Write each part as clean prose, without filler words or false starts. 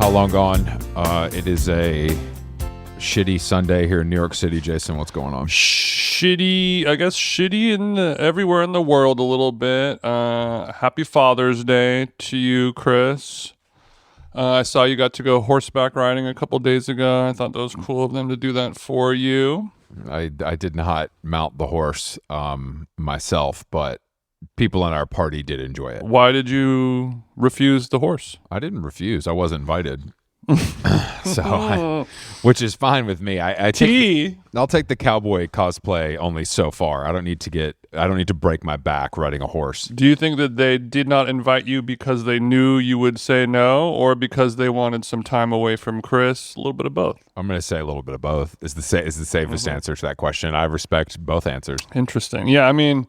How long gone? It is a shitty Sunday here in New York City. Jason, what's going on? Shitty, I guess shitty everywhere in the world a little bit. Happy Father's Day to you, Chris. I saw you got to go horseback riding a couple days ago. I thought that was cool of them to do that for you. I did not mount the horse myself, but people in our party did enjoy it. Why did you refuse the horse? I didn't refuse. I wasn't invited. Which is fine with me. I'll take the cowboy cosplay only so far. I don't need to break my back riding a horse. Do you think that they did not invite you because they knew you would say no, or because they wanted some time away from Chris? A little bit of both. I'm going to say a little bit of both is the safest answer to that question. I respect both answers. Interesting. Yeah, I mean,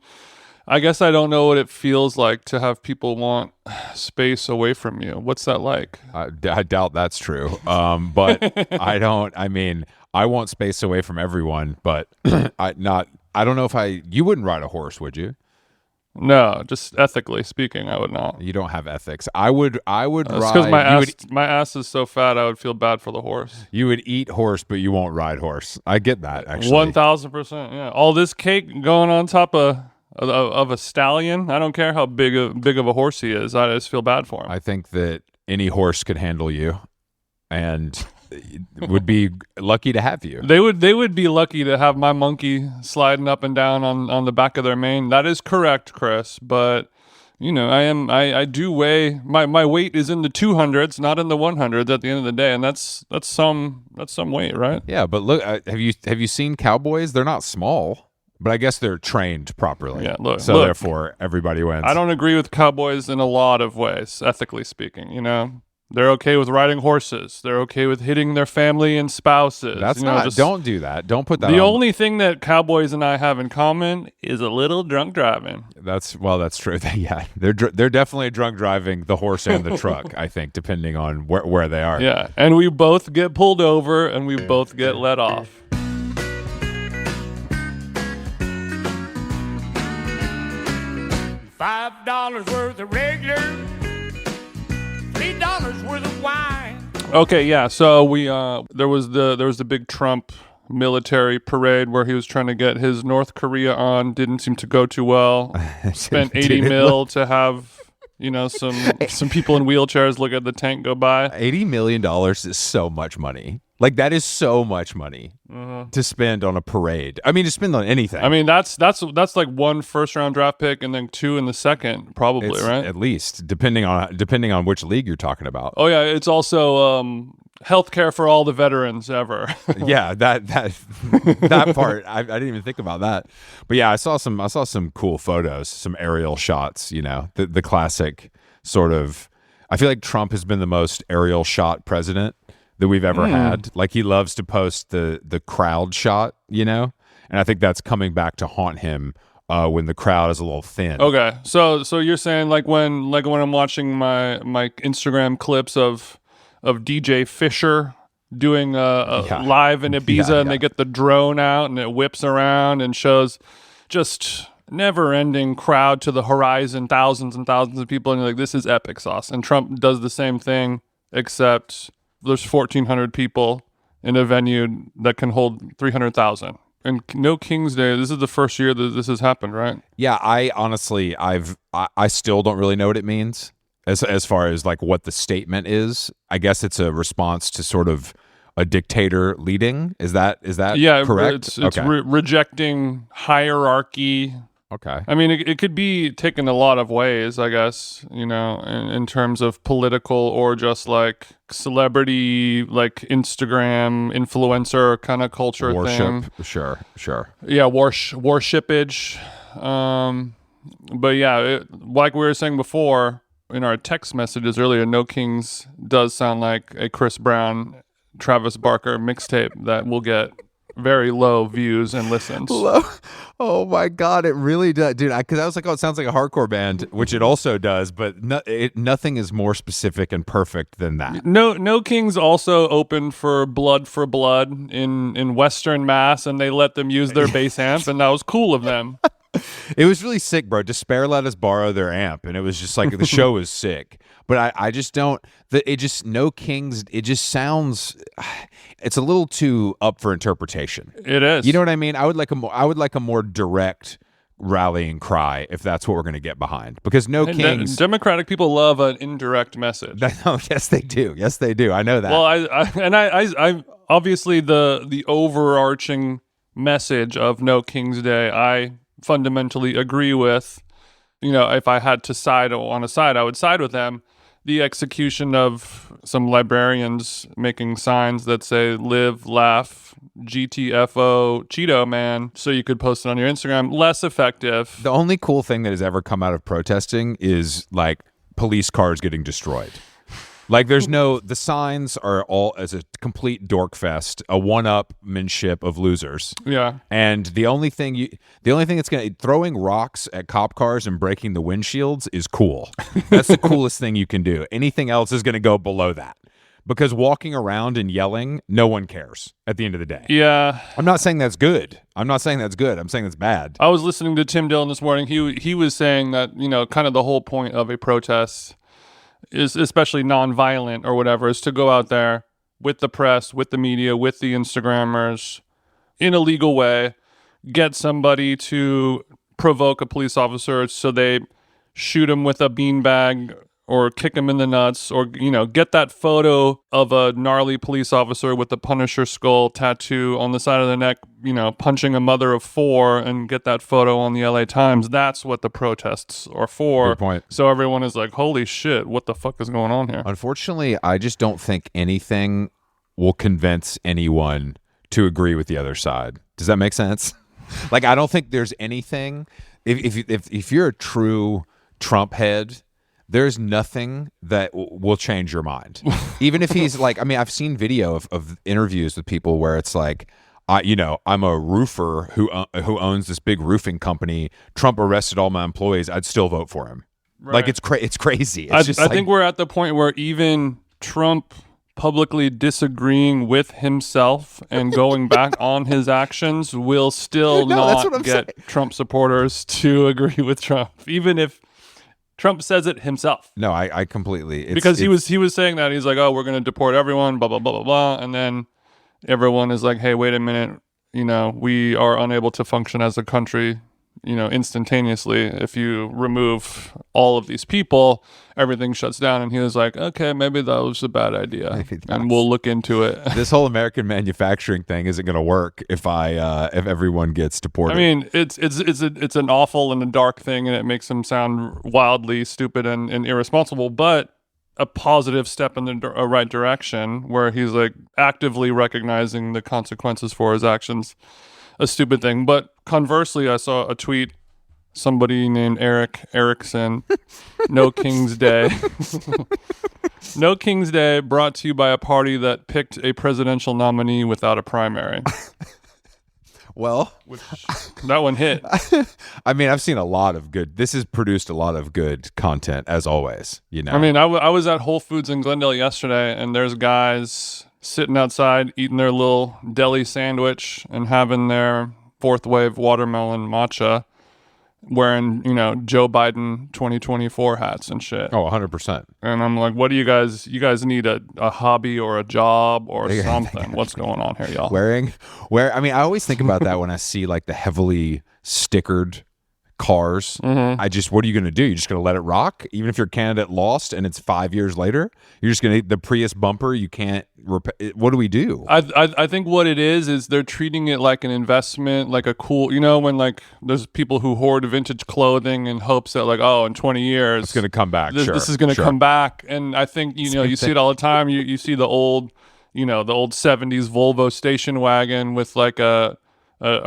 I guess I don't know what it feels like to have people want space away from you. What's that like? I doubt that's true. But I want space away from everyone, but I don't know you wouldn't ride a horse, would you? No, just ethically speaking, I would not. You don't have ethics. I would ride. Because my ass is so fat, I would feel bad for the horse. You would eat horse, but you won't ride horse. I get that, actually. 1,000%. Yeah. All this cake going on top of a stallion. I don't care how big of a horse he is. I just feel bad for him. I think that any horse could handle you, and would be lucky to have you. They would be lucky to have my monkey sliding up and down on the back of their mane. That is correct, Chris. But you know, I do weigh my weight is in the 200s, not in the 100s at the end of the day, and that's some weight, right? Yeah, but look, have you seen cowboys? They're not small. But I guess they're trained properly. Yeah, therefore, everybody wins. I don't agree with cowboys in a lot of ways, ethically speaking. You know, they're okay with riding horses. They're okay with hitting their family and spouses. Don't do that. Don't put that The only thing that cowboys and I have in common is a little drunk driving. That's true. Yeah, they're definitely drunk driving the horse and the truck, I think, depending on where they are. Yeah, and we both get pulled over and we both get let off. $5 worth of regular, $3 worth of wine. Okay, yeah. So we there was the big Trump military parade where he was trying to get his North Korea on. Didn't seem to go too well. Spent $80 million to have some people in wheelchairs look at the tank go by. $80 million is so much money. Like, that is so much money to spend on a parade. I mean, to spend on anything. I mean, that's like one first-round draft pick and then two in the second, probably, right? At least, depending on which league you're talking about. Oh, yeah. It's also healthcare for all the veterans ever. Yeah, that part, I didn't even think about that. But yeah, I saw some cool photos, some aerial shots, the classic sort of, I feel like Trump has been the most aerial shot president that we've ever had. Like, he loves to post the crowd shot, and I think that's coming back to haunt him when the crowd is a little thin. Okay, so you're saying like when I'm watching my Instagram clips of DJ Fisher doing live in Ibiza, and they get the drone out and it whips around and shows just never-ending crowd to the horizon, thousands and thousands of people, and you're like, this is epic sauce. And Trump does the same thing, except there's 1,400 people in a venue that can hold 300,000. And no King's Day, this is the first year that this has happened, right? Yeah, I honestly, I still don't really know what it means as far as like what the statement is. I guess it's a response to sort of a dictator leading. Is that correct? It's rejecting hierarchy. Okay. I mean, it could be taken a lot of ways, I guess, in terms of political or just like celebrity, like Instagram influencer kind of culture thing. Sure. Yeah, worshipage. But yeah, like we were saying before in our text messages earlier, No Kings does sound like a Chris Brown, Travis Barker mixtape that will get very low views and listens. Low? Oh my God, it really does, dude. Because I was like, oh, it sounds like a hardcore band, which it also does, but nothing is more specific and perfect than that. No Kings also opened for Blood in Western Mass, and they let them use their bass amp, and that was cool of them. It was really sick, bro. Despair let us borrow their amp, and it was just like the show was sick. But I just don't. It just No Kings. It just sounds. It's a little too up for interpretation. It is. You know what I mean? I would like a more direct rallying cry if that's what we're going to get behind. Because No Kings. Democratic people love an indirect message. Yes, they do. Yes, they do. I know that. Well, I obviously the overarching message of No King's Day, I fundamentally agree with. You know, if I had to side on a side, I would side with them. The execution of some librarians making signs that say "Live, Laugh, GTFO, Cheeto Man," so you could post it on your Instagram, less effective. The only cool thing that has ever come out of protesting is like police cars getting destroyed. Like the signs are all as a complete dork fest, a one-upmanship of losers. Yeah. And the only thing that's throwing rocks at cop cars and breaking the windshields is cool. That's the coolest thing you can do. Anything else is going to go below that. Because walking around and yelling, no one cares at the end of the day. Yeah. I'm not saying that's good. I'm saying that's bad. I was listening to Tim Dillon this morning. He was saying that, you know, kind of the whole point of a protest is, especially non-violent or whatever, is to go out there with the press, with the media, with the Instagrammers in a legal way, get somebody to provoke a police officer so they shoot him with a beanbag or kick him in the nuts, or, you know, get that photo of a gnarly police officer with the Punisher skull tattoo on the side of the neck, you know, punching a mother of four, and get that photo on the LA Times. That's what the protests are for. Good point. So everyone is like, holy shit, what the fuck is going on here? Unfortunately, I just don't think anything will convince anyone to agree with the other side. Does that make sense? Like, I don't think there's anything. If you're a true Trump head, there's nothing that will change your mind. Even if he's like, I mean, I've seen video of interviews with people where it's like, I'm a roofer who owns this big roofing company. Trump arrested all my employees. I'd still vote for him. Right. Like, it's crazy. I think we're at the point where even Trump publicly disagreeing with himself and going back on his actions will still not get Trump supporters to agree with Trump, even if Trump says it himself. No, I completely... because he was saying that. He's like, oh, we're going to deport everyone, blah, blah, blah, blah, blah. And then everyone is like, hey, wait a minute. You know, we are unable to function as a country, you know, instantaneously. If you remove all of these people, everything shuts down. And he was like, okay, maybe that was a bad idea. And we'll look into it. This whole American manufacturing thing isn't going to work if everyone gets deported. I mean, it's an awful and a dark thing, and it makes him sound wildly stupid and irresponsible, but a positive step in the right direction, where he's like actively recognizing the consequences for his actions. A stupid thing. But conversely, I saw a tweet, somebody named Eric Erickson, No King's Day. No King's Day brought to you by a party that picked a presidential nominee without a primary. Well, that one hit. I mean, I've seen a lot of good. This has produced a lot of good content, as always. You know, I mean, I was at Whole Foods in Glendale yesterday, and there's guys sitting outside eating their little deli sandwich and having their fourth wave watermelon matcha, wearing, you know, Joe Biden 2024 hats and shit. Oh, 100%. And I'm like, what do you guys need a hobby or a job or something? What's going on here, y'all? I mean, I always think about that when I see like the heavily stickered cars. Mm-hmm. What are you going to do? You're just going to let it rock? Even if your candidate lost and it's 5 years later, you're just going to, the Prius bumper, you can't, what do we do? I think what it is they're treating it like an investment, like a cool, you know, when like there's people who hoard vintage clothing in hopes that like, oh, in 20 years, it's going to come back. This is going to come back. And I think, you know, you see it all the time. You see the old, you know, the old 70s Volvo station wagon with like a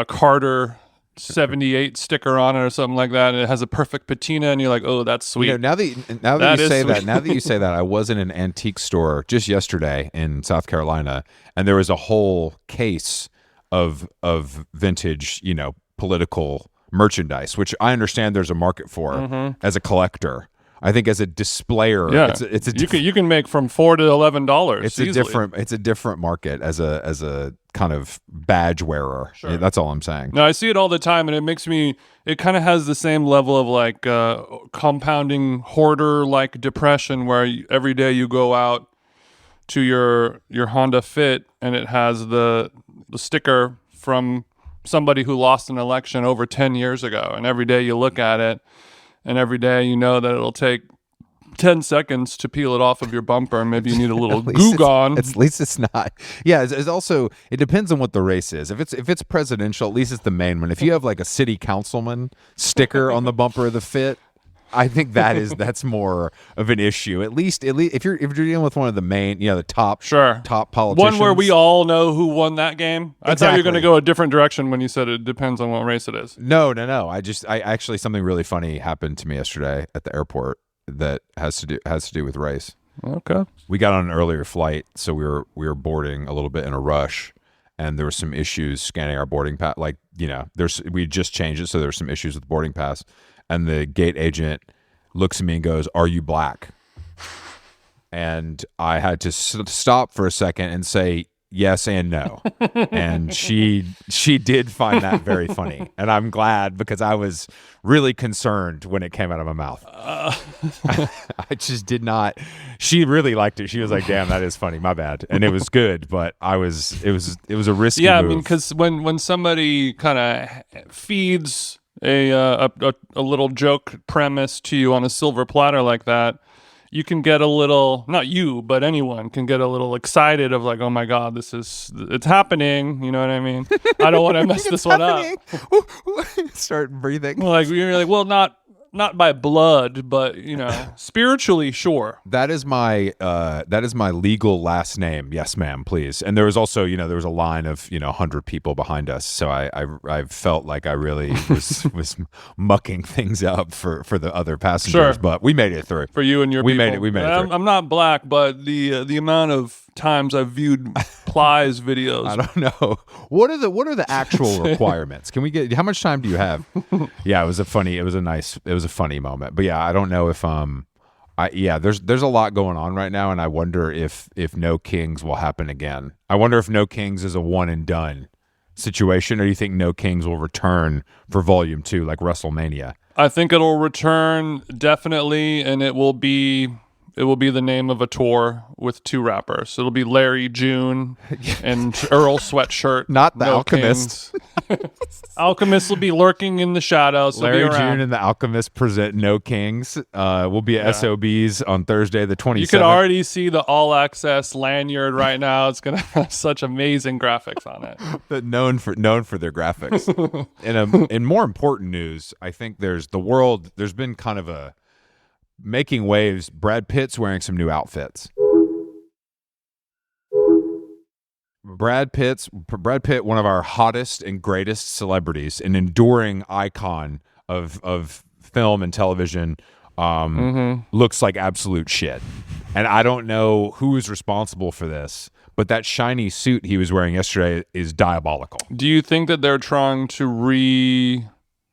Carter 78 sticker on it or something like that, and it has a perfect patina, and you're like, oh, that's sweet. You know, now that you say that, I was in an antique store just yesterday in South Carolina, and there was a whole case of vintage, you know, political merchandise, which I understand there's a market for as a collector. I think as a displayer, you can make from $4 to $11. It's a different market as a kind of badge wearer. Sure. That's all I'm saying. No, I see it all the time, and it kind of has the same level of like compounding hoarder like depression, where every day you go out to your Honda Fit and it has the sticker from somebody who lost an election over 10 years ago, and every day you look at it, and every day you know that it'll take 10 seconds to peel it off of your bumper, and maybe you need a little Goo Gone. At least it's not. Yeah, it's also, it depends on what the race is. If it's presidential, at least it's the main one. If you have like a city councilman sticker on the bumper of the Fit, I think that's more of an issue. At least if you're dealing with one of the main, the top politicians. One where we all know who won that game. I thought you were going to go a different direction when you said it depends on what race it is. No. I actually, something really funny happened to me yesterday at the airport that has to do with race. Okay. We got on an earlier flight, so we were boarding a little bit in a rush, and there were some issues scanning our boarding pass. Like, we just changed it, so there were some issues with the boarding pass. And the gate agent looks at me and goes, "Are you black?" And I had to stop for a second and say yes and no. And she did find that very funny. And I'm glad, because I was really concerned when it came out of my mouth. I just did not. She really liked it. She was like, "Damn, that is funny. My bad." And it was good, but it was a risky move. Yeah, I mean, because when somebody kind of feeds a little joke premise to you on a silver platter like that, you can get a little, not you, but anyone can get a little excited of like, oh my God, it's happening. You know what I mean? I don't want to mess this one up. Start breathing. Like, you're like, well, not by blood, but spiritually, sure. That is my legal last name. Yes, ma'am, please. And there was also, there was a line of 100 people behind us, so I felt like I really was mucking things up for the other passengers. Sure. But we made it through. For you and your we people. made it. We made it through. I'm not black, but the amount of times I've viewed Plies videos. I don't know. What are the actual requirements? Can we get, how much time do you have? Yeah, it was a funny moment. But yeah, I don't know if there's a lot going on right now, and I wonder if No Kings will happen again. I wonder if No Kings is a one and done situation, or do you think No Kings will return for Volume 2 like WrestleMania? I think it'll return definitely, and it will be the name of a tour with two rappers. It'll be Larry June and Earl Sweatshirt. Not the Alchemist. Alchemist will be lurking in the shadows. Larry June and the Alchemist present No Kings. We'll be at SOBs on Thursday the 27th. You can already see the All Access lanyard right now. It's going to have such amazing graphics on it. But known for their graphics. In more important news, I think there's been kind of a making waves. Brad Pitt's wearing some new outfits. Brad Pitt, one of our hottest and greatest celebrities, an enduring icon of film and television, looks like absolute shit. And I don't know who is responsible for this, but that shiny suit he was wearing yesterday is diabolical. Do you think that they're trying to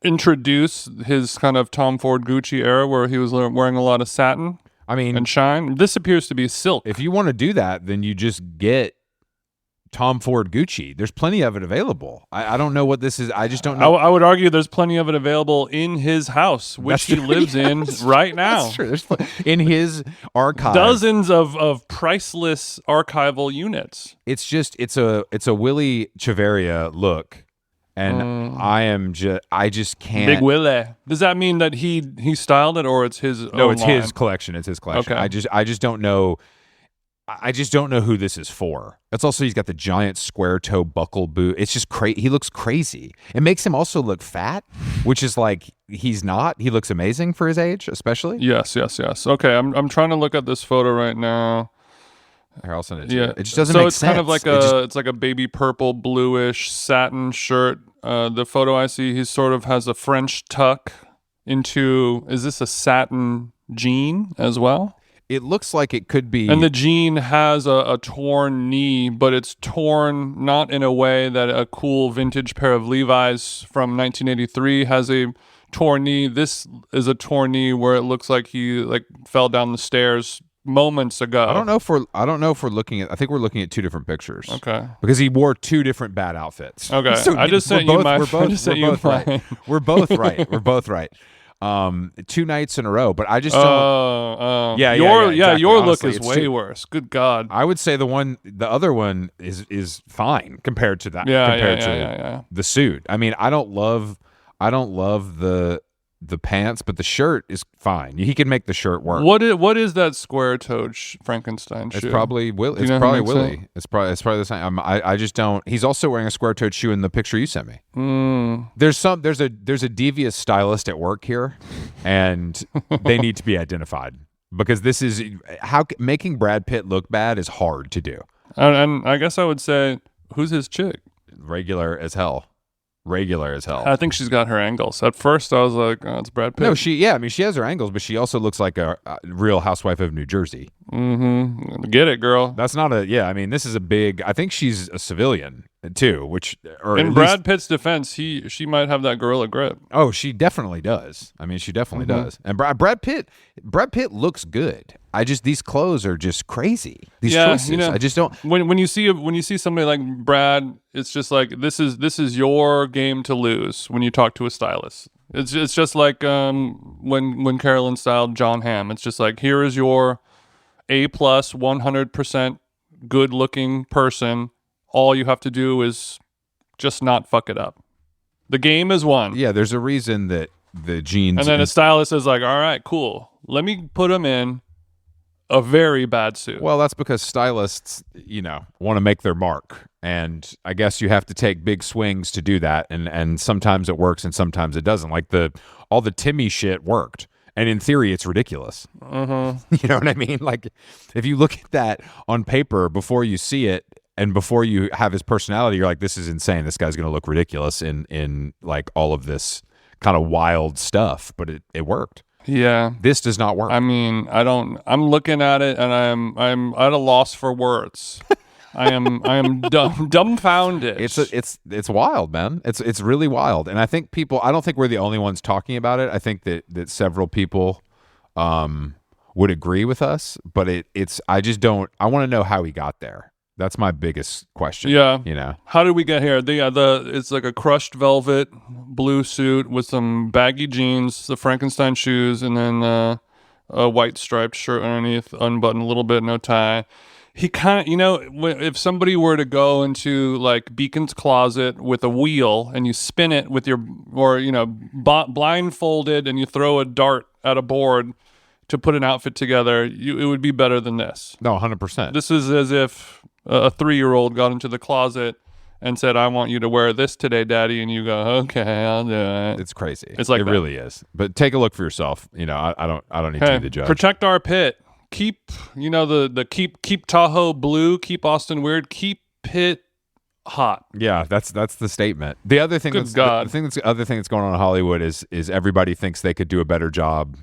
reintroduce his kind of Tom Ford Gucci era where he was wearing a lot of satin and shine? This appears to be silk. If you want to do that, then you just get Tom Ford Gucci. There's plenty of it available. I don't know what this is. I just don't know. I would argue there's plenty of it available in his house, which he lives in right now. That's true. There's in his archive. Dozens of priceless archival units. It's a Willie Chaveria look. And I just can't. Big Willie. Does that mean that he styled it, or it's his? No, own it's line? his collection. It's his collection. Okay. I just don't know. I just don't know who this is for. It's also, he's got the giant square toe buckle boot. It's just crazy. He looks crazy. It makes him also look fat, which is like, he's not. He looks amazing for his age, especially. Yes. Okay, I'm trying to look at this photo right now. Here, I'll send it to you. It just doesn't make sense. So it's kind of like it's like a baby purple, bluish satin shirt. The photo I see, he sort of has a French tuck into. Is this a satin jean as well? It looks like it could be. And the jean has a torn knee, but it's torn not in a way that a cool vintage pair of Levi's from 1983 has a torn knee. This is a torn knee where it looks like he fell down the stairs moments ago. I don't know if we're looking at. I think we're looking at two different pictures. Okay. Because he wore two different bad outfits. Okay. So I just sent you my. We're both, I just sent we're you both mine. right. We're both right. We're both right. 2 nights in a row, but I just don't. Yeah, exactly. your Honestly, look is it's way worse. Good God. I would say the other one is fine compared to that. Yeah, compared yeah, to yeah, yeah. the suit. I mean, I don't love the pants, but the shirt is fine. He can make the shirt work. What is that square-toed Frankenstein shoe? It's probably Will. It's know who probably makes Willie. it? It's probably the same. I just don't. He's also wearing a square-toed shoe in the picture you sent me. Mm. There's a devious stylist at work here, and they need to be identified because this is how making Brad Pitt look bad is hard to do. And I guess I would say, who's his chick? Regular as hell. I think she's got her angles. At first, I was like, oh, it's Brad Pitt. No, she has her angles, but she also looks like a real housewife of New Jersey. Mm-hmm. Get it, girl. That's not I mean, this is a big. I think she's a civilian too, which in Brad Pitt's defense, she might have that gorilla grip. Oh, she definitely does. I mean, she definitely does. And Brad Pitt looks good. These clothes are just crazy. These choices. You know, I just don't. When you see somebody like Brad, it's just like this is your game to lose when you talk to a stylist. It's just like when Carolyn styled John Hamm. It's just like, here is your A+ 100% good looking person. All you have to do is just not fuck it up. The game is won. Yeah, there's a reason that the jeans. And then a stylist is like, all right, cool. Let me put them in a very bad suit. Well, that's because stylists, want to make their mark. And I guess you have to take big swings to do that. And sometimes it works and sometimes it doesn't. Like all the Timmy shit worked. And in theory, it's ridiculous. Mm-hmm. You know what I mean? Like, if you look at that on paper before you see it, and before you have his personality, you're like, this is insane. This guy's going to look ridiculous in like all of this kind of wild stuff. But it worked. Yeah. This does not work. I mean, I'm looking at it and I'm at a loss for words. I am dumbfounded. It's wild, man. It's really wild. And I think I don't think we're the only ones talking about it. I think that several people would agree with us, but I want to know how he got there. That's my biggest question. Yeah. How did we get here? It's like a crushed velvet blue suit with some baggy jeans, the Frankenstein shoes, and then a white striped shirt underneath, unbuttoned a little bit, no tie. He kind of, if somebody were to go into like Beacon's closet with a wheel and you spin it with blindfolded and you throw a dart at a board to put an outfit together, it would be better than this. No, 100%. This is as if a 3-year-old got into the closet and said, I want you to wear this today, Daddy. And you go, okay, I'll do it. It's crazy. It's like it really is. But take a look for yourself. I don't need to be the judge. Protect our pit. Keep, keep Tahoe blue, keep Austin weird, keep Pitt hot. Yeah, that's the statement. The other thing Good God. the other thing that's going on in Hollywood is everybody thinks they could do a better job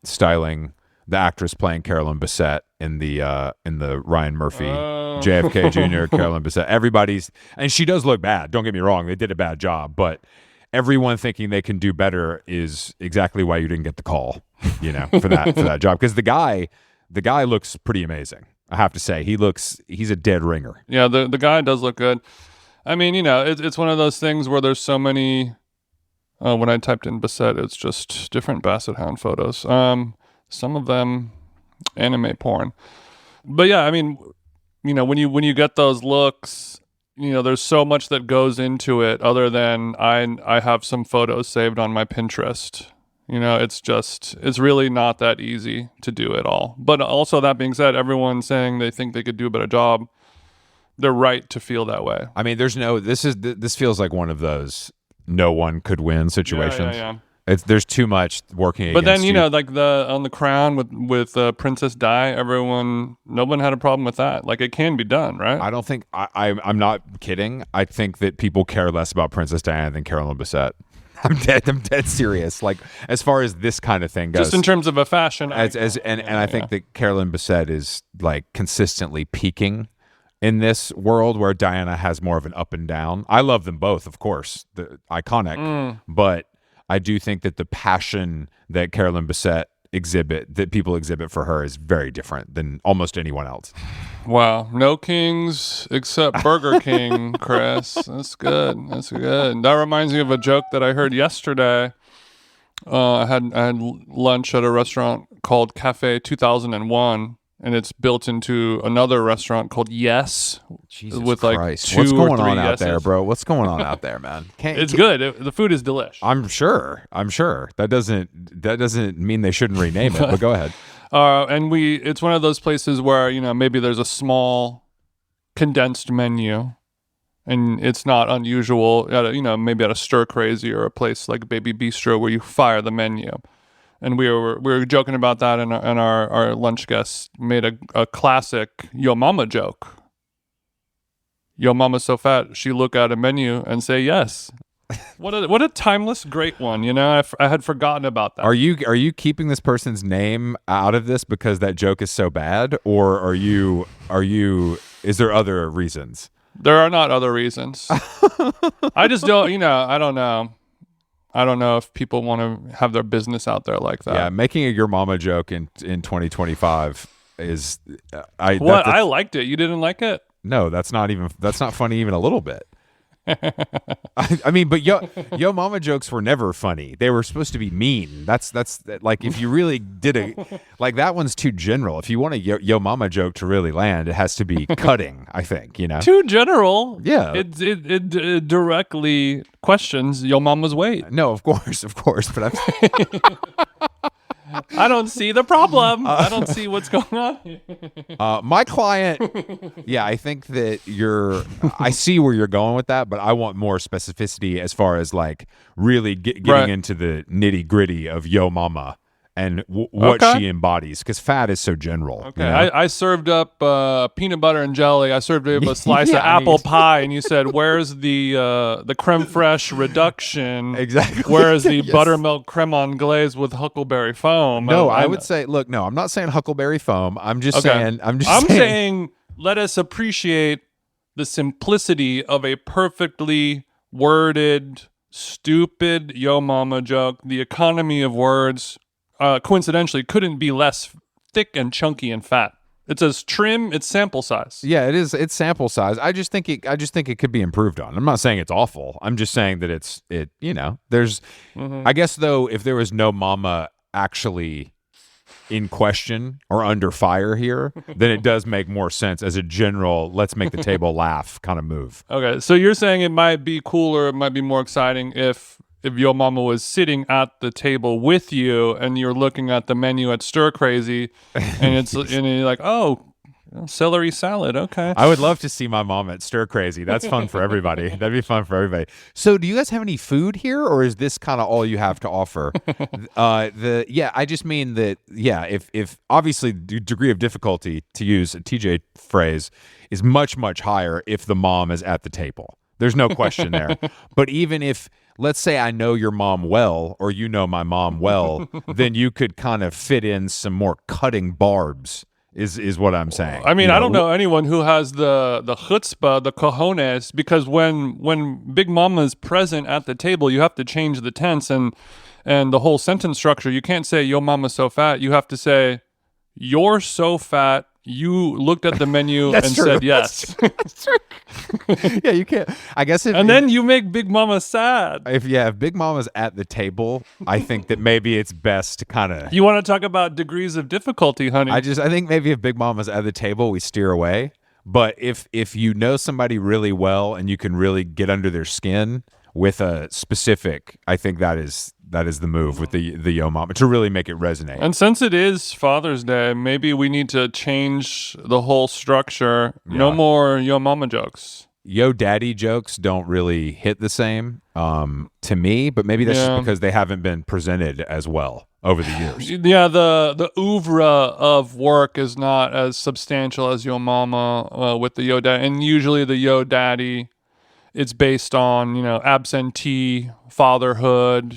styling the actress playing Carolyn Bessette in the Ryan Murphy JFK Jr. Carolyn Bessette. And she does look bad. Don't get me wrong; they did a bad job, but everyone thinking they can do better is exactly why you didn't get the call, for that job. Because the guy looks pretty amazing. I have to say, he's a dead ringer. Yeah, the guy does look good. I mean, it's one of those things where there's so many. When I typed in Bessette, it's just different Basset Hound photos. Some of them anime porn. But yeah, I mean, when you get those looks, there's so much that goes into it other than I have some photos saved on my Pinterest. It's really not that easy to do it all. But also, that being said, everyone's saying they think they could do a better job. They're right to feel that way. I mean, this feels like one of those no one could win situations. Yeah. There's too much working but against then you. like on the Crown with Princess Di, no one had a problem with that. Like, it can be done, right? I don't think I'm not kidding. I think that people care less about Princess Diana than Carolyn Bessette. I'm dead serious. Like, as far as this kind of thing goes, just in terms of a fashion, I think that Carolyn Bessette is like consistently peaking in this world where Diana has more of an up and down. I love them both, of course, iconic, but I do think that the passion that Carolyn Bessette people exhibit for her is very different than almost anyone else. Wow, no kings except Burger King, Chris. That's good. That reminds me of a joke that I heard yesterday. I had lunch at a restaurant called Cafe 2001, and it's built into another restaurant called Yes. Jesus with Christ. Two What's or going three on out yeses. there, bro? What's going on out there, man? It's good. The food is delish. I'm sure. That doesn't mean they shouldn't rename it, but go ahead. And it's one of those places where, maybe there's a small condensed menu, and it's not unusual maybe at a Stir Crazy or a place like Baby Bistro where you fire the menu. And we were joking about that, and our lunch guest made a classic Yo Mama joke. Yo Mama's so fat, she look at a menu and say yes. What a timeless, great one. I had forgotten about that. Are you keeping this person's name out of this because that joke is so bad, or is there other reasons? There are not other reasons. I just don't, I don't know. I don't know if people want to have their business out there like that. Yeah, making a Your Mama joke in 2025 is I liked it. You didn't like it? No, that's not funny even a little bit. I mean, but Yo Mama jokes were never funny. They were supposed to be mean. That's like, if you really did like, that one's too general. If you want a Yo Mama joke to really land, it has to be cutting, I think, Too general. Yeah. It directly questions Yo Mama's weight. No, of course, but I'm I don't see the problem. I don't see what's going on here. My client, yeah, I think that I see where you're going with that, but I want more specificity as far as like really getting into the nitty gritty of Yo Mama and what she embodies, because fat is so general. Okay, I served up peanut butter and jelly. I served up a slice of apple pie, and you said, "Where's the creme fraiche reduction? Exactly. Where's the buttermilk creme anglaise with huckleberry foam?" No, I would say, look, no, I'm not saying huckleberry foam. I'm saying, let us appreciate the simplicity of a perfectly worded, stupid Yo Mama joke. The economy of words, coincidentally, couldn't be less thick and chunky and fat. It's as trim. It's sample size. Yeah, it is. It's sample size. I just think it could be improved on. I'm not saying it's awful. I'm just saying that there's. I guess though, if there was no Mama actually in question or under fire here, then it does make more sense as a general, let's make the table laugh kind of move. Okay, so you're saying it might be cooler, it might be more exciting if Yo Mama was sitting at the table with you and you're looking at the menu at Stir Crazy and and you're like, oh, celery salad, okay. I would love to see my mom at Stir Crazy. That's fun for everybody. That'd be fun for everybody. So do you guys have any food here, or is this kind of all you have to offer? I just mean that, if obviously the degree of difficulty, to use a TJ phrase, is much, much higher if the mom is at the table. There's no question there. But even if, let's say I know your mom well, or you know my mom well, then you could kind of fit in some more cutting barbs. Is what I'm saying. I mean, I don't know anyone who has the chutzpah, the cojones, because when Big Mama is present at the table, you have to change the tense and the whole sentence structure. You can't say "Yo Mama's so fat." You have to say "You're so fat. You looked at the menu and said yes." That's true. Yeah, you can't. I guess then you make Big Mama sad. If Big Mama's at the table, I think that maybe it's best to kind of. You want to talk about degrees of difficulty, honey? I think maybe if Big Mama's at the table, we steer away. But if you know somebody really well and you can really get under their skin with a specific, I think that is the move with the Yo Mama to really make it resonate. And since it is Father's Day, maybe we need to change the whole structure. Yeah. No more Yo Mama jokes. Yo Daddy jokes don't really hit the same to me, but maybe that's just because they haven't been presented as well over the years. Yeah, the oeuvre of work is not as substantial as Yo Mama with the Yo Daddy. And usually the Yo Daddy, it's based on, absentee fatherhood,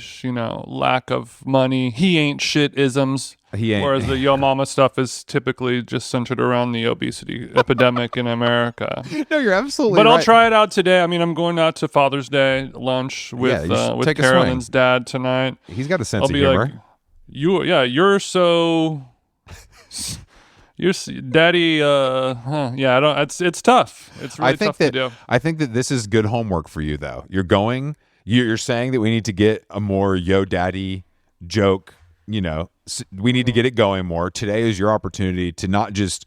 lack of money. He ain't shit isms. Whereas the Yo Mama stuff is typically just centered around the obesity epidemic in America. No, you're absolutely right. But right. I'll try it out today. I mean, I'm going out to Father's Day lunch with Carolyn's dad tonight. He's got a sense of humor. You're so. You're daddy. Yeah, I don't. It's tough. It's really tough to do. I think that this is good homework for you, though. You're saying that we need to get a more yo daddy joke. We need to get it going more. Today is your opportunity to not just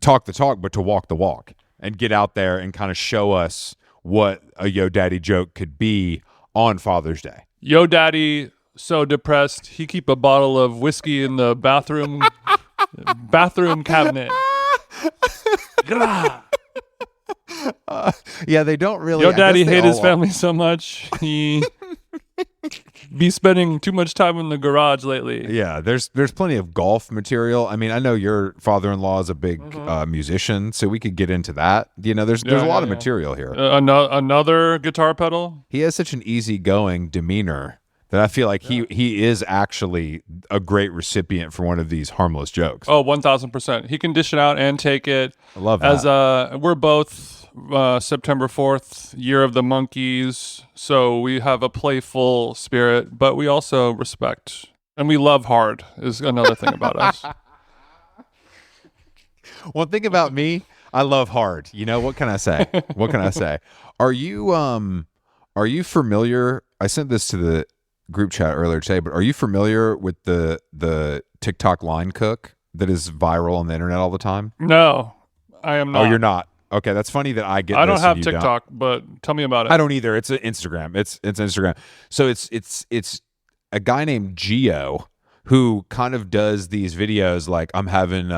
talk the talk, but to walk the walk and get out there and kind of show us what a yo daddy joke could be on Father's Day. Yo daddy, so depressed, he keep a bottle of whiskey in the bathroom cabinet. Yeah, they don't really. Yo daddy hate his family so much. He be spending too much time in the garage lately. Yeah, there's plenty of golf material. I mean, I know your father-in-law is a big musician, so we could get into that. There's a lot of material here. Another guitar pedal. He has such an easygoing demeanor that I feel like he is actually a great recipient for one of these harmless jokes. Oh, 1,000%. He can dish it out and take it. I love that. As we're both September 4th, Year of the Monkeys, so we have a playful spirit, but we also respect and we love hard is another thing about us. One thing about me, I love hard. What can I say? What can I say? Are you familiar? I sent this to the group chat earlier today, but are you familiar with the TikTok line cook that is viral on the internet all the time? No, I am not. Oh, you're not. Okay, that's funny that I get. I don't this have and you TikTok, don't. but tell me about it. I don't either. It's an Instagram. It's Instagram. So it's a guy named Gio who kind of does these videos like I'm having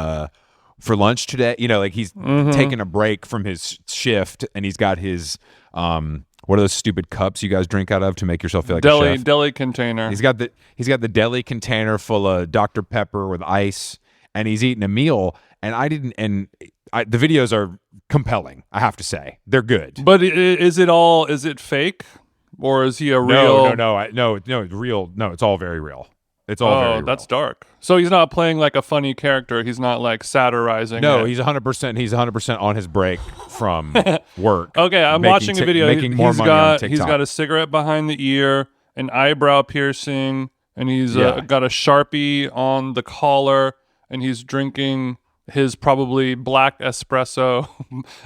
for lunch today. Like he's taking a break from his shift and he's got his what are those stupid cups you guys drink out of to make yourself feel like a chef? Deli container. He's got the deli container full of Dr. Pepper with ice, and he's eating a meal. And the videos are compelling. I have to say they're good. But is it fake, or is he a real? No, it's real. No, it's all very real. It's all very real. That's dark. So he's not playing like a funny character. He's not like satirizing. No, it. he's 100%. He's 100% on his break from work. Okay, I'm watching a video. Making more money on TikTok. He's got a cigarette behind the ear, an eyebrow piercing, and he's got a Sharpie on the collar, and he's drinking his probably black espresso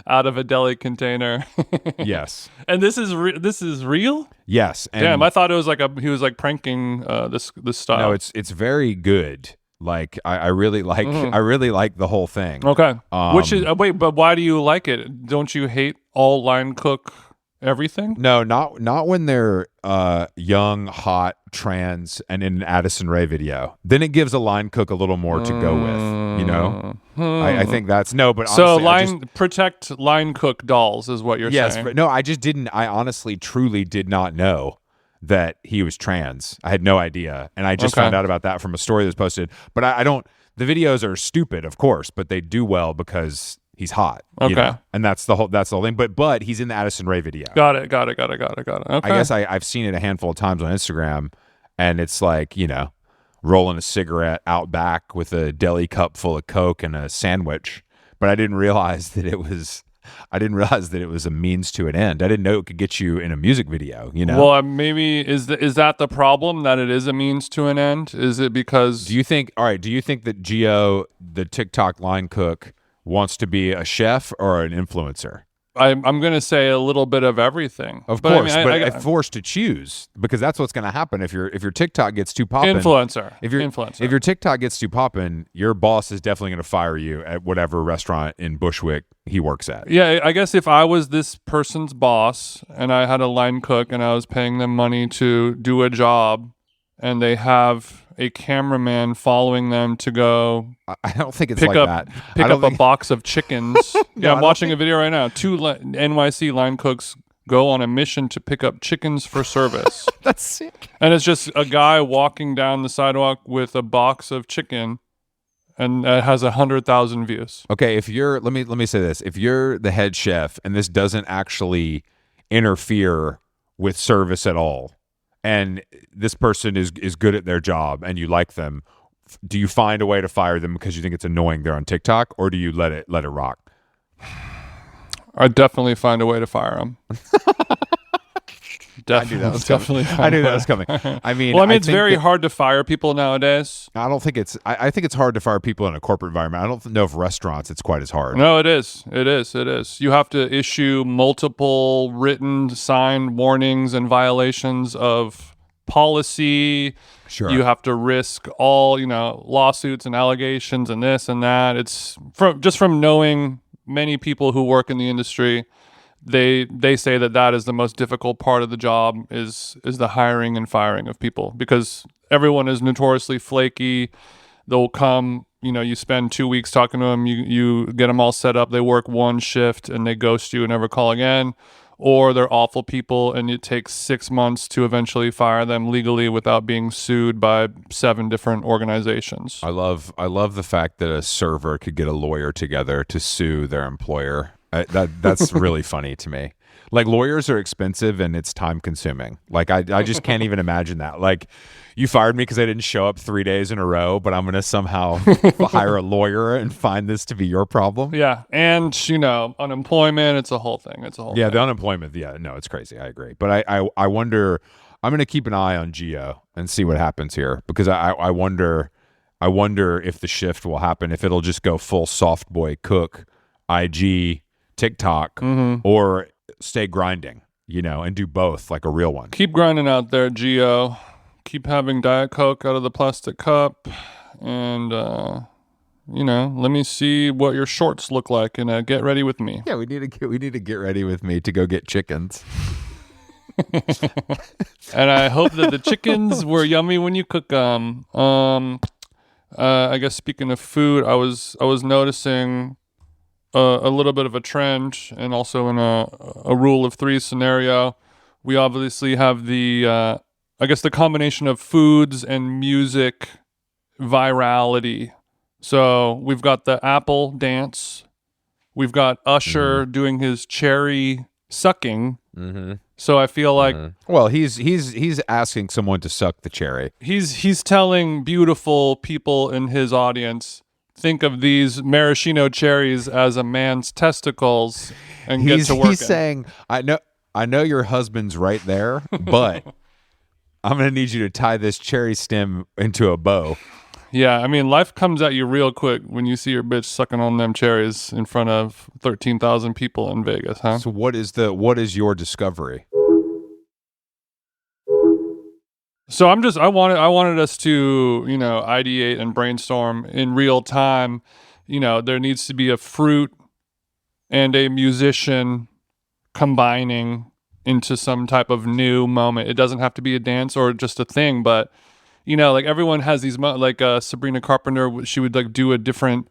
out of a deli container. Yes. And this is real? Yes. And damn, I thought it was he was like pranking this style. No, it's very good. Like I really like I really like the whole thing. Okay. Which is but why do you like it? Don't you hate all line cook everything? No, not when they're young, hot, trans, and in an Addison Rae video. Then it gives a line cook a little more to go with. I think that's but so honestly, protect line cook dolls is what you're saying. Yes, but no, I just didn't. I honestly, truly did not know that he was trans. I had no idea, and I just found out about that from a story that was posted. But I don't. The videos are stupid, of course, but they do well because he's hot. Okay. And that's the whole thing. But he's in the Addison Rae video. Got it. Okay. I guess I've seen it a handful of times on Instagram, and it's like, rolling a cigarette out back with a deli cup full of Coke and a sandwich. But I didn't realize that it was a means to an end. I didn't know it could get you in a music video, Well, maybe is that the problem, that it is a means to an end? Is it because do you think that Gio, the TikTok line cook, wants to be a chef or an influencer? I'm going to say a little bit of everything. Of course, I'm forced to choose because that's what's going to happen if your TikTok gets too poppin'. Influencer. If your TikTok gets too poppin', your boss is definitely going to fire you at whatever restaurant in Bushwick he works at. Yeah, I guess if I was this person's boss and I had a line cook and I was paying them money to do a job and they have a cameraman following them to go I don't think it's pick like up that. a box of chickens. I'm watching a video right now. 2 NYC line cooks go on a mission to pick up chickens for service. That's sick. And it's just a guy walking down the sidewalk with a box of chicken, and it has 100,000 views. Okay, if you're let me say this. If you're the head chef and this doesn't actually interfere with service at all, and this person is good at their job and you like them, do you find a way to fire them because you think it's annoying they're on TikTok, or do you let it rock? I'd definitely find a way to fire them. Definitely, I knew that was definitely. coming. I knew that was coming. I mean, well, I mean, it's think very that- hard to fire people nowadays. I don't think it's. I think it's hard to fire people in a corporate environment. I don't know if restaurants it's quite as hard. No, it is. It is. It is. You have to issue multiple written, signed warnings and violations of policy. Sure. You have to risk all, lawsuits and allegations and this and that. It's from knowing many people who work in the industry. They say that is the most difficult part of the job is the hiring and firing of people, because everyone is notoriously flaky. They'll come, you spend 2 weeks talking to them, you get them all set up, they work one shift and they ghost you and never call again, or they're awful people and it takes 6 months to eventually fire them legally without being sued by 7 different organizations. I love the fact that a server could get a lawyer together to sue their employer. That's really funny to me. Like, lawyers are expensive and it's time consuming. Like, I just can't even imagine that. Like, you fired me because I didn't show up 3 days in a row, but I'm going to somehow hire a lawyer and find this to be your problem. Yeah. And, unemployment, it's a whole thing. It's a whole Yeah, thing. the unemployment. Yeah, no, it's crazy. I agree. But I wonder, I'm going to keep an eye on Geo and see what happens here, because I wonder if the shift will happen, if it'll just go full soft boy cook, IG, TikTok, or stay grinding, and do both like a real one. Keep grinding out there, Geo. Keep having Diet Coke out of the plastic cup. And, let me see what your shorts look like and get ready with me. Yeah, we need to get ready with me to go get chickens. And I hope that the chickens were yummy when you cook them. I guess speaking of food, I was noticing a little bit of a trend, and also in a rule of 3 scenario. We obviously have the combination of foods and music virality. So we've got the Apple dance. We've got Usher doing his cherry sucking. Mm-hmm. So I feel like, well, he's asking someone to suck the cherry. He's telling beautiful people in his audience, think of these maraschino cherries as a man's testicles and get to work. He's saying, I know your husband's right there, but I'm going to need you to tie this cherry stem into a bow. Yeah, I mean, life comes at you real quick when you see your bitch sucking on them cherries in front of 13,000 people in Vegas, huh? So what is your discovery? So I wanted us to, ideate and brainstorm in real time. There needs to be a fruit and a musician combining into some type of new moment. It doesn't have to be a dance or just a thing, but like everyone has these like Sabrina Carpenter, she would like do a different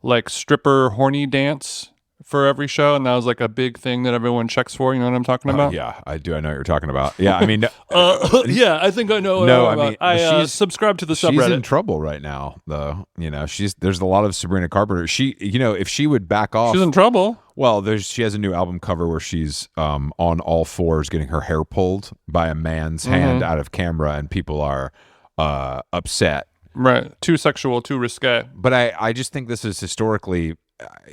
like stripper horny dance for every show, and that was like a big thing that everyone checks for. You know what I'm talking about? Yeah, I do. I know what you're talking about. Yeah, I mean, yeah, I think I know. What no, I'm I mean, I subscribe to the she's subreddit. in trouble right now, though. There's a lot of Sabrina Carpenter. She, if she would back off, She's in trouble. Well, she has a new album cover where she's on all fours getting her hair pulled by a man's hand out of camera, and people are upset. Right. Too sexual, too risque. But I just think this is historically,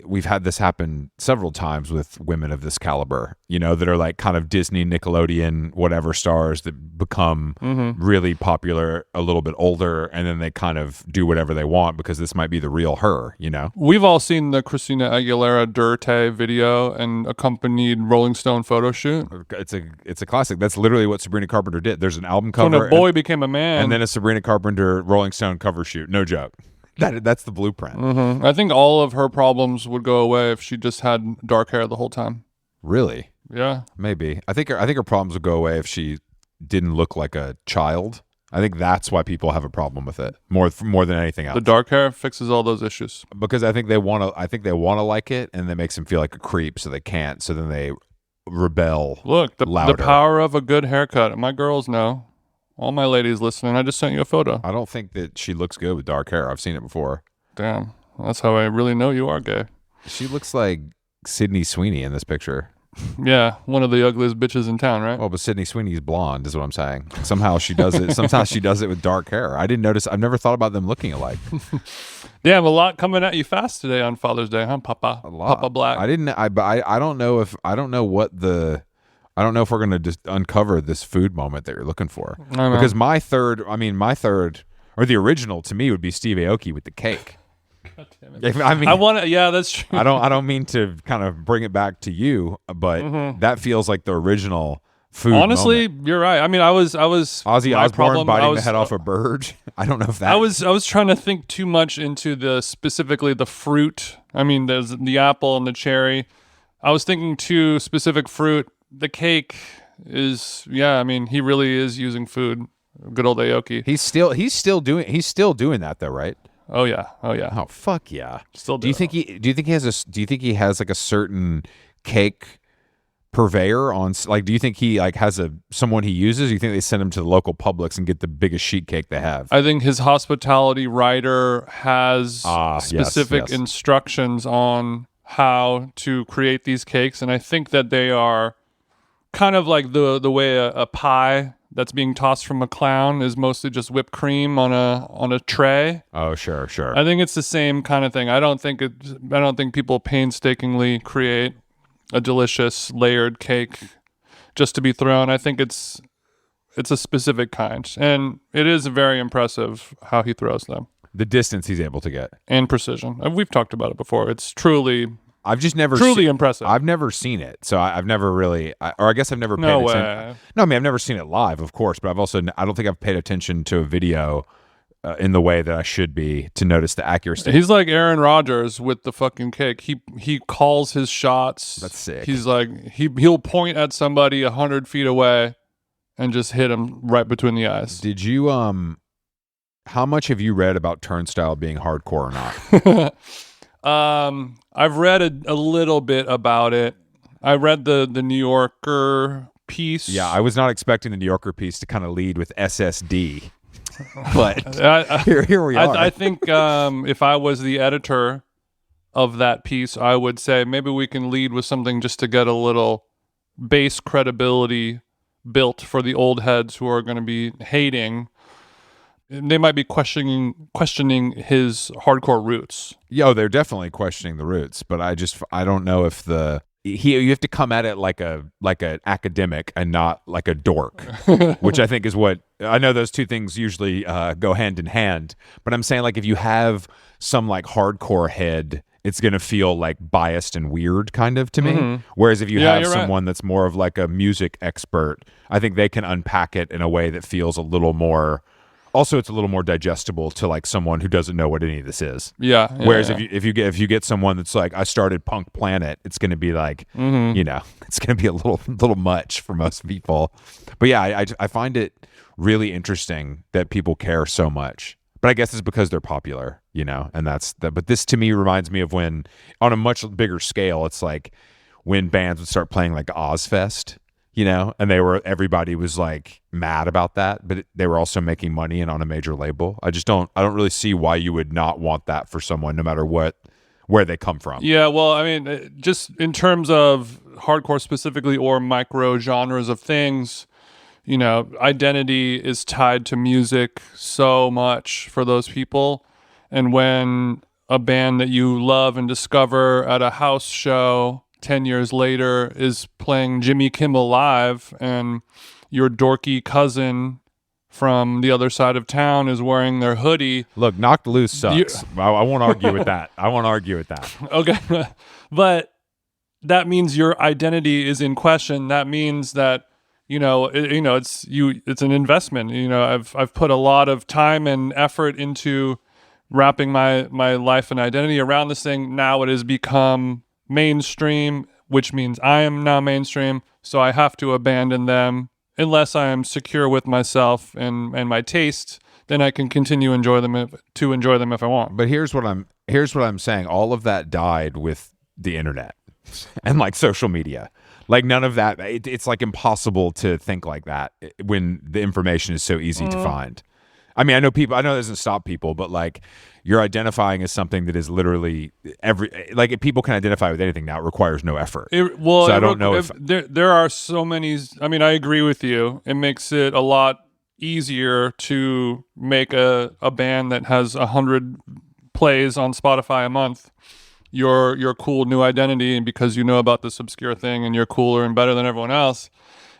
we've had this happen several times with women of this caliber, that are like kind of Disney, Nickelodeon, whatever stars that become really popular a little bit older, and then they kind of do whatever they want because this might be the real her, We've all seen the Christina Aguilera Dirte video and accompanied Rolling Stone photo shoot. It's a classic. That's literally what Sabrina Carpenter did. There's an album When cover. a boy became a man. And then a Sabrina Carpenter Rolling Stone cover shoot. No joke. That's the blueprint. I think all of her problems would go away if she just had dark hair the whole time. Really? Yeah. Maybe. I think her problems would go away if she didn't look like a child. I think that's why people have a problem with it more than anything else. The dark hair fixes all those issues. Because I think they want to like it, and that makes them feel like a creep, so they can't. So then they rebel. Look, the louder. power of a good haircut. My girls know. All my ladies listening, I just sent you a photo. I don't think that she looks good with dark hair. I've seen it before. Damn. That's how I really know you are gay. She looks like Sydney Sweeney in this picture. Yeah, one of the ugliest bitches in town, right? Well, but Sydney Sweeney's blonde is what I'm saying. Somehow she does it. Sometimes she does it with dark hair. I didn't notice. I've never thought about them looking alike. Damn, a lot coming at you fast today on Father's Day, huh, Papa? A lot. Papa Black. I don't know what the I don't know if we're going to just uncover this food moment that you're looking for. I know. Because my third, or the original to me would be Steve Aoki with the cake. God damn it. I mean, I want to. Yeah, that's true. I don't mean to kind of bring it back to you, but that feels like the original food. Honestly, moment. you're right. I mean, I was Ozzy my Osbourne problem, biting the head off a bird. I don't know if that. I was trying to think too much into specifically the fruit. I mean, there's the apple and the cherry. I was thinking too specific fruit. The cake is, yeah. I mean, he really is using food. Good old Aoki. He's still doing that though, right? Oh yeah. Oh fuck yeah. Still do you think he has like a certain cake purveyor on, like, do you think he like has someone he uses? Or do you think they send him to the local Publix and get the biggest sheet cake they have? I think his hospitality writer has specific yes. instructions on how to create these cakes, and I think that they are kind of like the way a pie that's being tossed from a clown is mostly just whipped cream on a tray. Oh, sure. I think it's the same kind of thing. I don't think people painstakingly create a delicious layered cake just to be thrown. I think it's a specific kind, and it is very impressive how he throws them. The distance he's able to get And precision. We've talked about it before. It's truly I've just never impressive. I've never seen it, so I've never really, or I guess I've never paid No attention. way. No, I mean I've never seen it live, of course, but I don't think I've paid attention to a video in the way that I should be to notice the accuracy. He's like Aaron Rodgers with the fucking kick. He calls his shots. That's sick. He's like he'll point at somebody 100 feet away and just hit him right between the eyes. Did you how much have you read about Turnstile being hardcore or not? I've read a little bit about it. I read the New Yorker piece. Yeah, I was not expecting the New Yorker piece to kind of lead with SSD, but here we are. I think if I was the editor of that piece, I would say maybe we can lead with something just to get a little base credibility built for the old heads who are going to be hating. They might be questioning his hardcore roots. Yo, they're definitely questioning the roots, but I don't know if you have to come at it like an academic and not like a dork, which I think is what I know. Those two things usually go hand in hand, but I'm saying like if you have some like hardcore head, it's going to feel like biased and weird kind of to me. Mm-hmm. Whereas if you have you're someone that's more of like a music expert, I think they can unpack it in a way that feels a little more. Also, it's a little more digestible to like someone who doesn't know what any of this is. Yeah. Whereas if you get someone that's like, I started Punk Planet, it's going to be like, it's going to be a little much for most people. But yeah, I find it really interesting that people care so much. But I guess it's because they're popular, and but this to me reminds me of when, on a much bigger scale, it's like when bands would start playing like Ozfest. And everybody was like mad about that, but they were also making money and on a major label. I don't really see why you would not want that for someone, no matter where they come from. Yeah, well, I mean, just in terms of hardcore specifically or micro genres of things, identity is tied to music so much for those people. And when a band that you love and discover at a house show 10 years later is playing Jimmy Kimmel Live, and your dorky cousin from the other side of town is wearing their hoodie. Look, Knocked Loose sucks. I won't argue with that. Okay. But that means your identity is in question. That means that, it's an investment. I've put a lot of time and effort into wrapping my life and identity around this thing. Now it has become mainstream, which means I am now mainstream, so I have to abandon them unless I am secure with myself and my taste. Then I can continue enjoy them if I want. But here's what I'm saying. All of that died with the internet and like social media. Like none of that. It's like impossible to think like that when the information is so easy to find. I mean, I know it doesn't stop people, but like you're identifying as something that is literally if people can identify with anything now, it requires no effort. I don't know if there are so many. I mean, I agree with you. It makes it a lot easier to make a band that has 100 plays on Spotify a month your cool new identity, and because you know about this obscure thing and you're cooler and better than everyone else,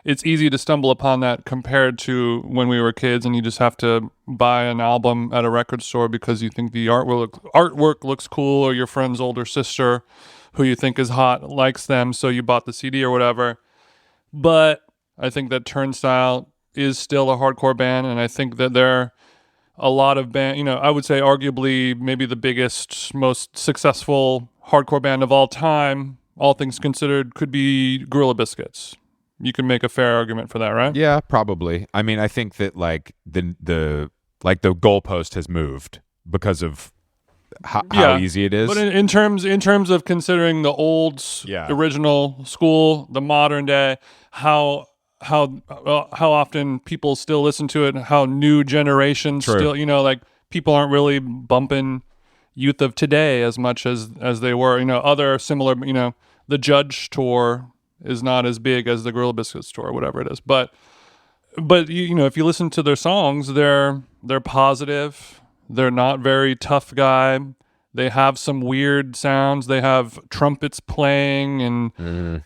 it's easy to stumble upon that compared to when we were kids and you just have to buy an album at a record store because you think the artwork looks cool, or your friend's older sister who you think is hot likes them, so you bought the CD or whatever. But I think that Turnstile is still a hardcore band, and I think that they're a lot of I would say arguably maybe the biggest, most successful hardcore band of all time, all things considered, could be Gorilla Biscuits. You can make a fair argument for that, right? Yeah, probably. I mean, I think that like the goalpost has moved because of how easy it is. But in terms of considering the old original school, the modern day, how often people still listen to it, and how new generations still, like people aren't really bumping youth of today as much as they were. Other similar, the Judge tour is not as big as the Gorilla Biscuits tour, whatever it is. But if you listen to their songs, they're positive. They're not very tough guy. They have some weird sounds. They have trumpets playing, and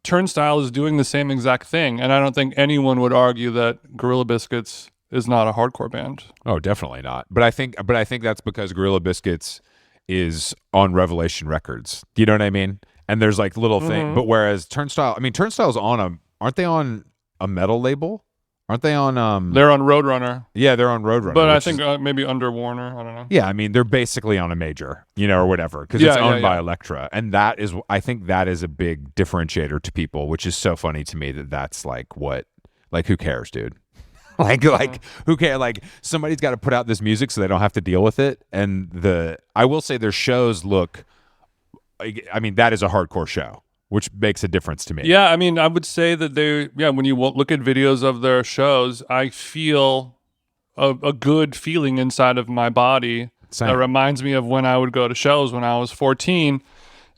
Turnstile is doing the same exact thing. And I don't think anyone would argue that Gorilla Biscuits is not a hardcore band. Oh, definitely not. But I think that's because Gorilla Biscuits is on Revelation Records. Do you know what I mean? And there's like little thing, but whereas Turnstile's aren't they on a metal label? Aren't they on They're on Roadrunner. Yeah, they're on Roadrunner. But I think maybe under Warner, I don't know. Yeah, I mean, they're basically on a major, or whatever, because it's owned by Elektra. And I think that is a big differentiator to people, which is so funny to me that's like who cares, dude? Like who cares? Like, somebody's got to put out this music so they don't have to deal with it. And I will say their shows look, I mean, that is a hardcore show, which makes a difference to me. Yeah, I mean, I would say that when you look at videos of their shows, I feel a good feeling inside of my body. Same. That reminds me of when I would go to shows when I was 14,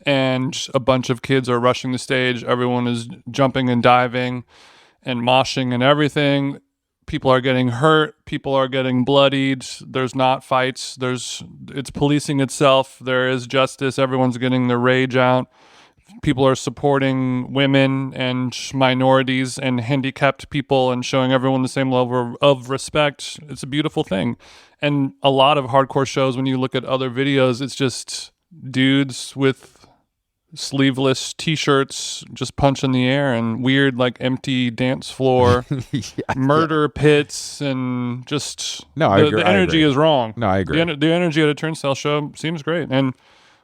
and a bunch of kids are rushing the stage. Everyone is jumping and diving and moshing and everything. People are getting hurt. People are getting bloodied. There's not fights. It's policing itself. There is justice. Everyone's getting their rage out. People are supporting women and minorities and handicapped people and showing everyone the same level of respect. It's a beautiful thing. And a lot of hardcore shows, when you look at other videos, it's just dudes with sleeveless t-shirts just punching the air and weird like empty dance floor murder pits, and just the energy is wrong. No, I agree. The energy at a Turnstile show seems great. And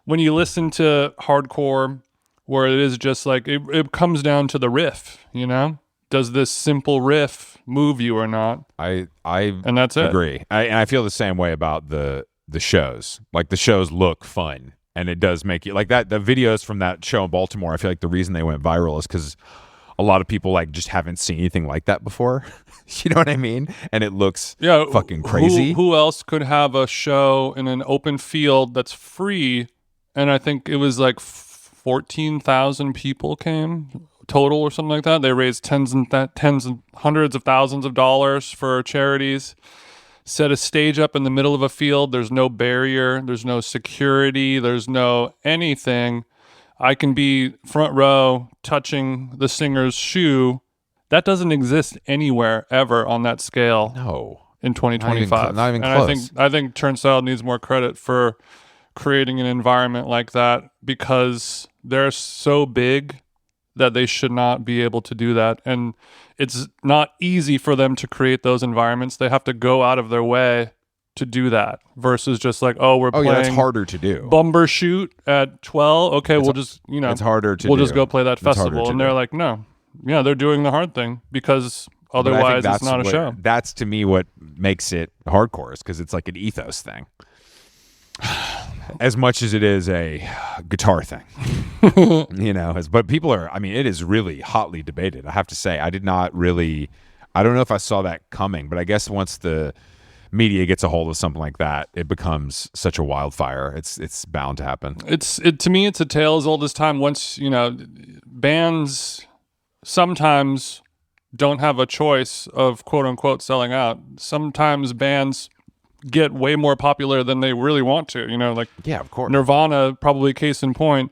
when you listen to hardcore, where it is just like it comes down to the riff, does this simple riff move you or not? And that's it. Agree. And I feel the same way about the shows. Like, the shows look fun, and it does make you like that. The videos from that show in Baltimore, I feel like the reason they went viral is because a lot of people like just haven't seen anything like that before. You know what I mean? And it looks fucking crazy. Who else could have a show in an open field that's free? And I think it was like 14,000 people came total or something like that. They raised tens and hundreds of thousands of dollars for charities. Set a stage up in the middle of a field. There's no barrier. There's no security. There's no anything. I can be front row touching the singer's shoe. That doesn't exist anywhere ever on that scale. No. In 2025. Not even close. I think Turnstile needs more credit for creating an environment like that, because they're so big that they should not be able to do that. And it's not easy for them to create those environments. They have to go out of their way to do that, versus just like, we're playing. That's harder to do. Bumbershoot at 12. Okay, we'll just, it's harder to we'll do. just go play that festival. And they're like, no. Yeah, they're doing the hard thing, because otherwise it's not a show. That's, to me, what makes it hardcore, is because it's like an ethos thing. As much as it is a guitar thing, but people are, it is really hotly debated. I have to say, I don't know if I saw that coming, but I guess once the media gets a hold of something like that, it becomes such a wildfire. It's bound to happen. To me, it's a tale as old as time. Once, bands sometimes don't have a choice of quote unquote selling out. Sometimes bands get way more popular than they really want to. You know, like Yeah, of course. Nirvana, probably case in point.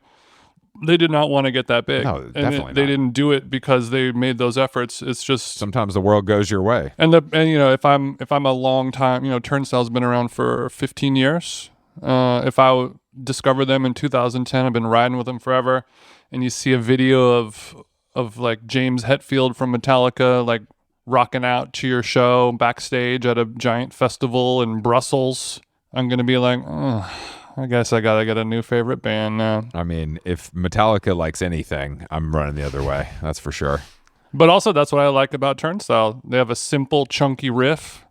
They did not want to get that big. No, And definitely they not. didn't do it because they made those efforts. It's just Sometimes the world goes your way. and you know, if I'm a long time, you know, Turnstile's been around for 15 years. If I discovered them in 2010, I've been riding with them forever. And you see a video of like James Hetfield from Metallica like rocking out to your show backstage at a giant festival in Brussels. I'm gonna be like, oh, I guess I gotta get a new favorite band now. I mean, if Metallica likes anything, I'm running the other way. That's for sure. But also, that's what I like about Turnstile. They have a simple, chunky riff.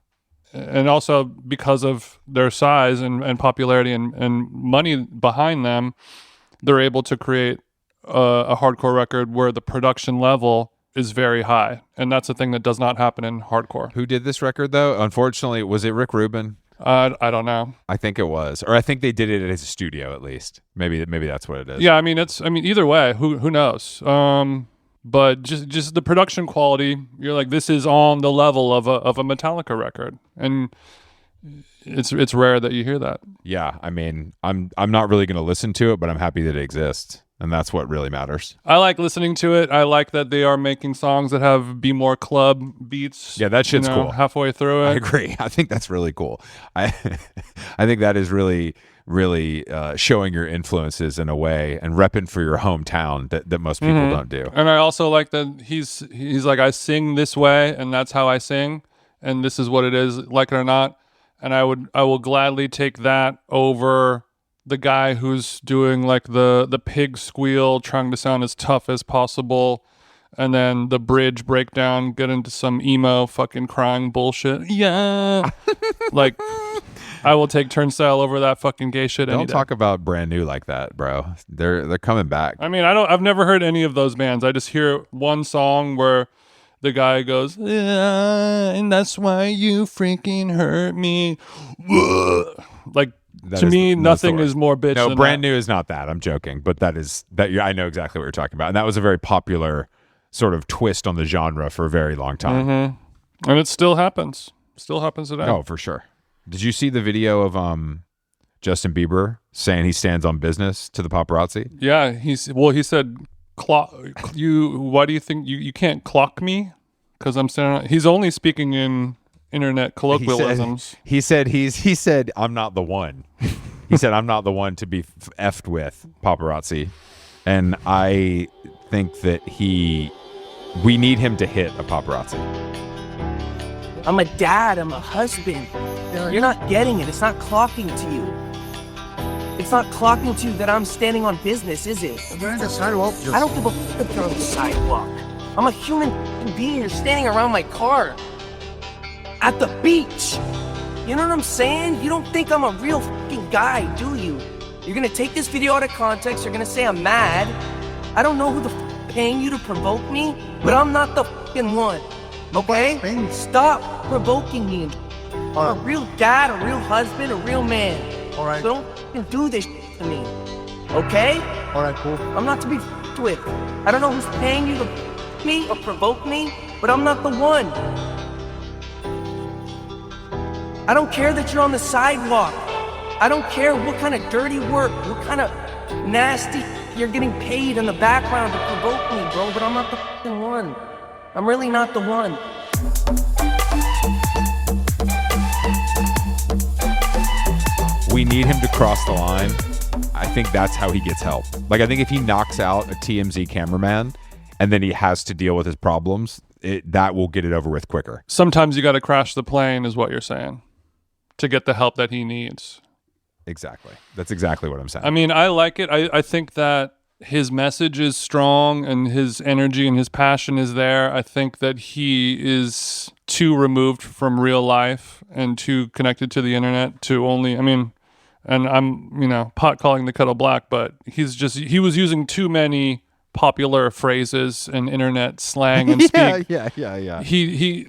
And also, because of their size and popularity and money behind them, they're able to create a hardcore record where the production level is very high. And that's a thing that does not happen in hardcore. Who did this record, though? Unfortunately, was it Rick Rubin? I don't know. I think it was. Or I think they did it at his studio, at least. Maybe that's what it is. Yeah, I mean, either way, who knows? But just the production quality, you're like, this is on the level of a Metallica record, and it's rare that you hear that. Yeah, I mean, I'm not really going to listen to it, but I'm happy that it exists, and that's what really matters. I like listening to it. I like that they are making songs that have Be More Club beats. Yeah, that shit's cool. Halfway through it, I agree. I think that's really cool. I think that is really showing your influences in a way and repping for your hometown that most people don't do. And I also like that he's like, I sing this way, and that's how I sing, and this is what it is, like it or not. And I will gladly take that over the guy who's doing like the pig squeal, trying to sound as tough as possible, and then the bridge breakdown, get into some emo fucking crying bullshit. Yeah, like I will take Turnstile over that fucking gay shit. Don't talk about Brand New like that, bro. They're coming back. I mean, I've never heard any of those bands. I just hear one song where the guy goes, yeah, and that's why you freaking hurt me. Like, to me, nothing is more bitch No, than Brand that. New is not that. I'm joking, but I know exactly what you're talking about, and that was a very popular sort of twist on the genre for a very long time. And it still happens. Still happens today. Oh, for sure. Did you see the video of Justin Bieber saying he stands on business to the paparazzi? Yeah, he said, why do you think you can't clock me? Because I'm standing on. He's only speaking in internet colloquialisms. He said I'm not the one. He said I'm not the one to be effed with, paparazzi. And I think that we need him to hit a paparazzi. I'm a dad, I'm a husband. You're not getting it. It's not clocking to you. It's not clocking to you that I'm standing on business, is it? You're in the sidewalk. I don't give a fuck if you're on the sidewalk. I'm a human being. You're standing around my car. At the beach. You know what I'm saying? You don't think I'm a real fucking guy, do you? You're gonna take this video out of context. You're gonna say I'm mad. I don't know who the f paying you to provoke me, but I'm not the fucking one. Okay? Stop provoking me. I'm a real dad, a real husband, a real man. All right. So don't fucking do this to me. Okay? All right, cool. I'm not to be f***ed with. I don't know who's paying you to f me or provoke me, but I'm not the one. I don't care that you're on the sidewalk. I don't care what kind of dirty work, what kind of nasty you're getting paid in the background to provoke me, bro, but I'm not the fucking one. I'm really not the one. We need him to cross the line. I think that's how he gets help. Like, I think if he knocks out a TMZ cameraman and then he has to deal with his problems, that will get it over with quicker. Sometimes you got to crash the plane, is what you're saying, to get the help that he needs. Exactly. That's exactly what I'm saying. I mean, I like it. I think that his message is strong and his energy and his passion is there. I think that he is too removed from real life and too connected to the internet to only, I mean, and I'm, pot calling the kettle black, but he was using too many popular phrases and internet slang and speak. Yeah.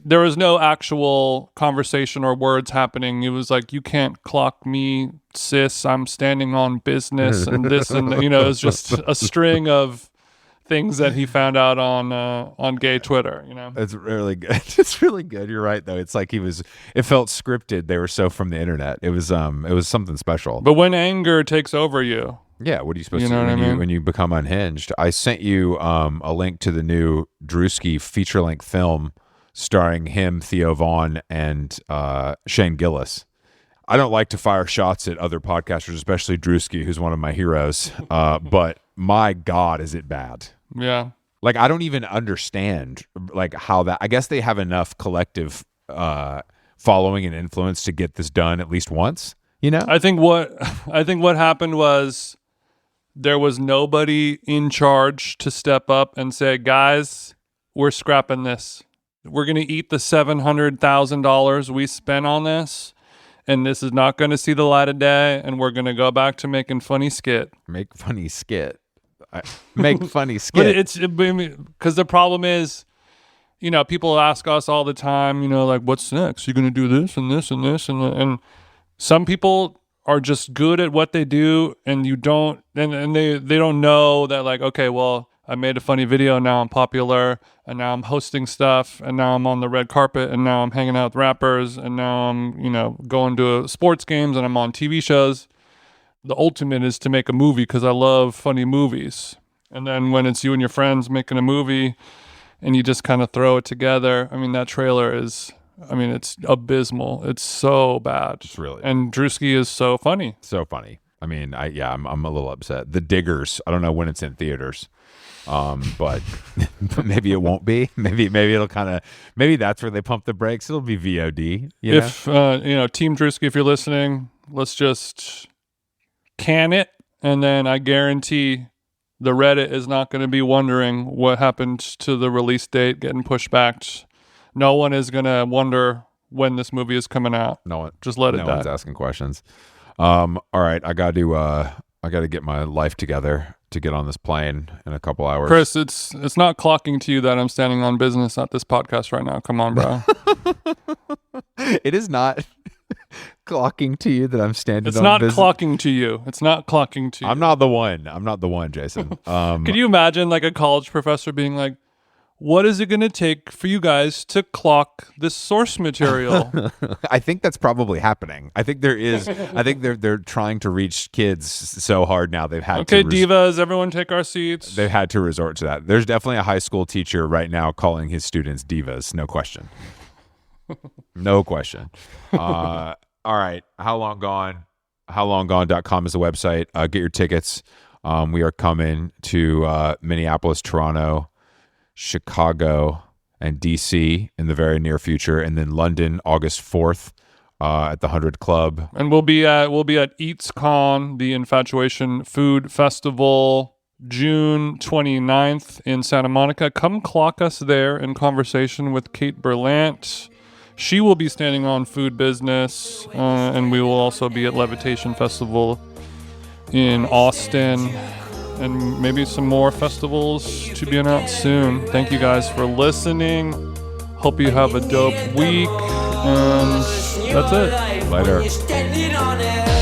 There was no actual conversation or words happening. It was like, you can't clock me, sis. I'm standing on business and this, and it was just a string of things that he found out on gay Twitter. You know, It's really good. It's really good. You're right, though. It's like it felt scripted. They were so from the internet. It was something special. but when anger takes over you, Yeah, what are you supposed You to know do what I mean? when you become unhinged? I sent you a link to the new Drewski feature-length film starring him, Theo Vaughn, and Shane Gillis. I don't like to fire shots at other podcasters, especially Drewski, who's one of my heroes. But my God, is it bad? yeah. Like, I don't even understand like how that. I guess they have enough collective following and influence to get this done at least once. You know, I think what happened was there was nobody in charge to step up and say, guys, we're scrapping this. We're going to eat the $700,000 we spent on this, and this is not going to see the light of day, and we're going to go back to making funny skit. make funny skit. Make funny But skit. because the problem is, you know, people ask us all the time, you know, like, what's next? You're going to do this and this and this. And some people are just good at what they do, and you don't, and they don't know that, like, okay, well, I made a funny video, now I'm popular, and now I'm hosting stuff, and now I'm on the red carpet, and now I'm hanging out with rappers, and now I'm, you know, going to sports games, and I'm on TV shows. The ultimate is to make a movie because I love funny movies. And then when it's you and your friends making a movie and you just kind of throw it together, I mean, that trailer is, I mean, it's abysmal. It's so bad. It's really And Drewski is so funny. so funny. I mean, I'm a little upset. The Diggers. I don't know when it's in theaters, but maybe it won't be. Maybe it'll maybe that's where they pump the brakes. It'll be VOD. You know? If, you know, Team Drewski, if you're listening, let's just can it. And then I guarantee the Reddit is not going to be wondering what happened to the release date getting pushed back. No one is going to wonder when this movie is coming out. No one, Just let it no die. one's asking questions. All right, I got to get my life together to get on this plane in a couple hours. Chris, it's not clocking to you that I'm standing on business at this podcast right now. Come on, bro. It is not clocking to you that I'm standing. It's on not business. clocking to you. It's not clocking to you. I'm not the one, Jason. Could you imagine like a college professor being like, what is it going to take for you guys to clock this source material? I think that's probably happening. I think there is. I think they're trying to reach kids so hard now. They've had Okay, to divas, everyone take our seats. they've had to resort to that. There's definitely a high school teacher right now calling his students divas. No question. No question. All right. HowLongGone.com is the website. Get your tickets. We are coming to Minneapolis, Toronto, Chicago, and DC in the very near future, and then London August 4th at the 100 Club. And we'll be at EatsCon, the Infatuation Food Festival, June 29th in Santa Monica. Come clock us there in conversation with Kate Berlant. She will be standing on food business, and we will also be at Levitation Festival in Austin, and maybe some more festivals to be announced soon. Thank you guys for listening. Hope you have a dope week, and that's it. Later. Standing on it.